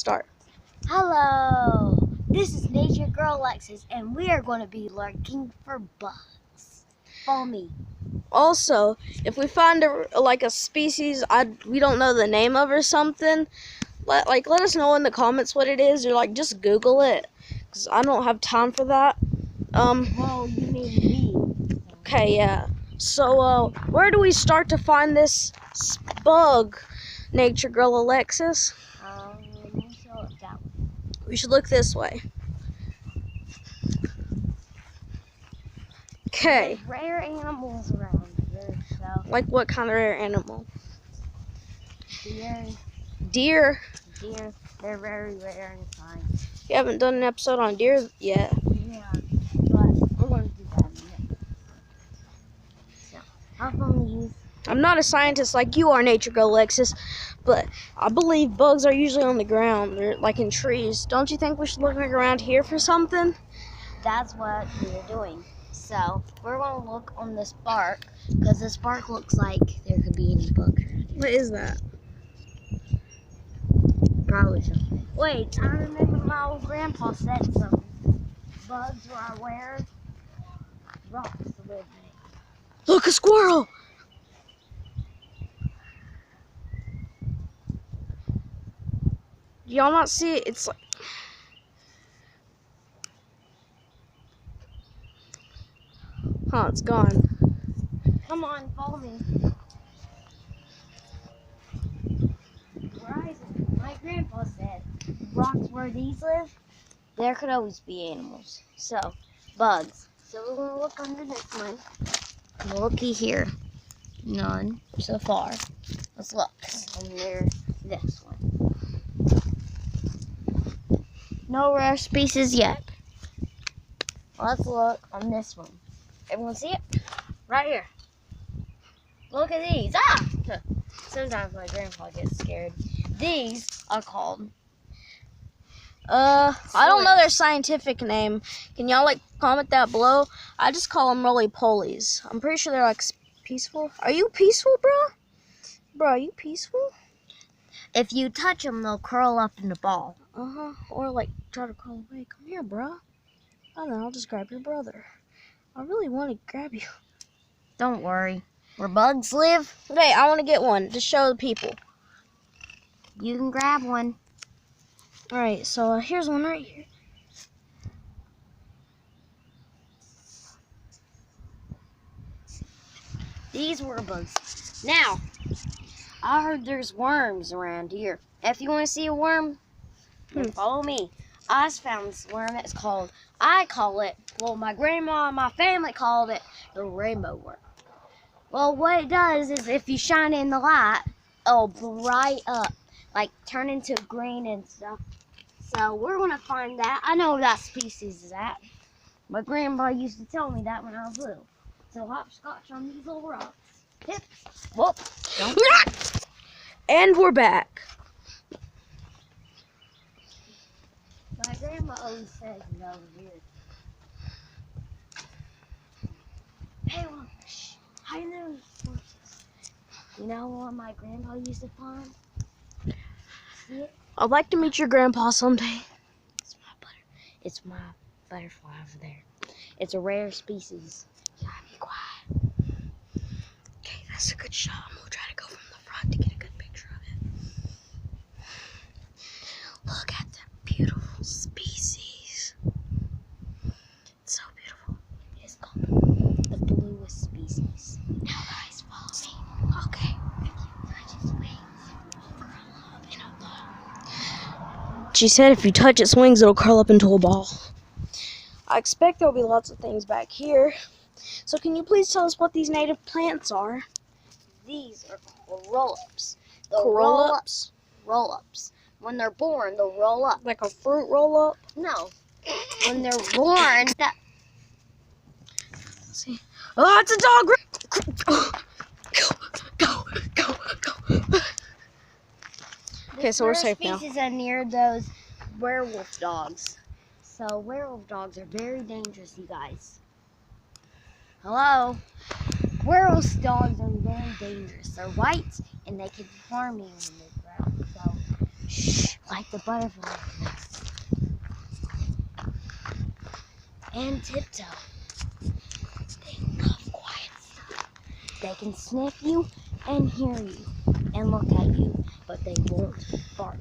Start. Hello, this is Nature Girl Alexis, and we are going to be looking for bugs. Follow me. Also, if we find a species we don't know the name of or something, let us know in the comments what it is, or just Google it, because I don't have time for that. Well, you mean me. Okay, yeah. So, where do we start to find this bug, Nature Girl Alexis? We should look that way. We should look this way. Okay. There's rare animals around here, so. Like what kind of rare animal? Deer. Deer. Deer. They're very rare and fine. You haven't done an episode on deer yet. Yeah, but we're going to do that in a minute. So, hop on these. I'm not a scientist like you are, Nature Girl Alexis, but I believe bugs are usually on the ground, or like in trees. Don't you think we should look around here for something? That's what we're doing. So we're going to look on this bark, because this bark looks like there could be any bugs around here. What is that? Probably something. Wait, I remember my old grandpa said some bugs were where rocks live. Look, a squirrel! Do y'all not see it? It's like... Huh, it's gone. Come on, follow me. Where is it? My grandpa said rocks where these live, there could always be animals. So, bugs. So we're going to look under this one. Looky here. None so far. Let's look under this one. No rare species yet. Let's look on this one. Everyone see it? Right here. Look at these. Ah! Sometimes my grandpa gets scared. These are called... I don't know their scientific name. Can y'all comment that below? I just call them roly-polies. I'm pretty sure they're peaceful. Are you peaceful, bro? Bro, are you peaceful? If you touch them, they'll curl up in a ball. Or try to crawl away. Come here, bro. And then I'll just grab your brother. I really want to grab you. Don't worry. Where bugs live, Okay, I want to get one to show the people. you can grab one. Alright, so here's one right here. These were bugs. Now, I heard there's worms around here. If you want to see a worm, then follow me. I just found this worm. It's called, my grandma and my family called it the rainbow worm. Well, what it does is if you shine it in the light, it'll bright up, turn into green and stuff. So we're going to find that. I know what that species is at. My grandpa used to tell me that when I was little. So hopscotch on these little rocks. Hip. Whoop. Don't. And we're back. My grandma always says it's over here. Hey, well, shh. I know horses. You know what my grandpa used to find? See it? I'd like to meet your grandpa someday. It's my butterfly over there. It's a rare species. You gotta be quiet. Okay, that's a good shot. I'm gonna try to go from the front to get a good picture of it. Look at that beautiful species. It's so beautiful. It's called the bluest species. Now guys, follow me. Okay. She said if you touch its wings, it'll curl up into a ball. I expect there'll be lots of things back here. So can you please tell us what these native plants are? These are called roll-ups. Roll-ups? Roll-ups. When they're born, they'll roll up. Like a fruit roll-up? No. When they're born, that... Let's see. Oh, it's a dog! Go. Okay, so we're safe now. Species are near those werewolf dogs. So werewolf dogs are very dangerous, you guys. Hello? Werewolf dogs are very dangerous. They're white and they can harm you when they grow. So Shh, like the butterfly. And tiptoe. They love quiet stuff. They can sniff you and hear you and look at you, but they won't bark.